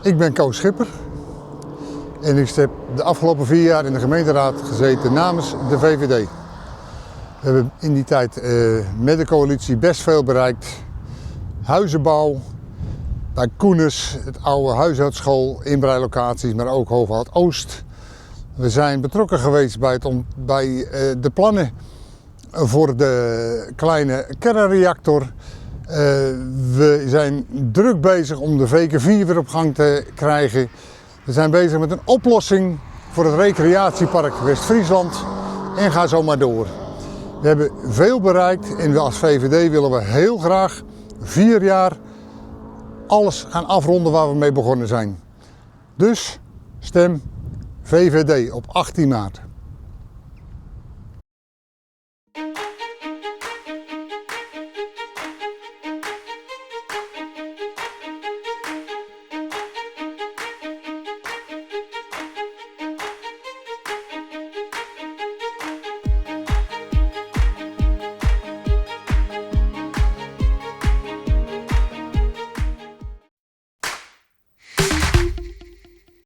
Ik ben Koos Schipper en ik heb de afgelopen 4 jaar in de gemeenteraad gezeten namens de VVD. We hebben in die tijd met de coalitie best veel bereikt. Huizenbouw bij Koeners, het oude huishoudschool, inbreilocaties, maar ook Hooghout Oost. We zijn betrokken geweest bij de plannen voor de kleine kernreactor. We zijn druk bezig om de VK4 weer op gang te krijgen. We zijn bezig met een oplossing voor het recreatiepark West-Friesland en ga zo maar door. We hebben veel bereikt en als VVD willen we heel graag 4 jaar alles gaan afronden waar we mee begonnen zijn. Dus stem VVD op 18 maart.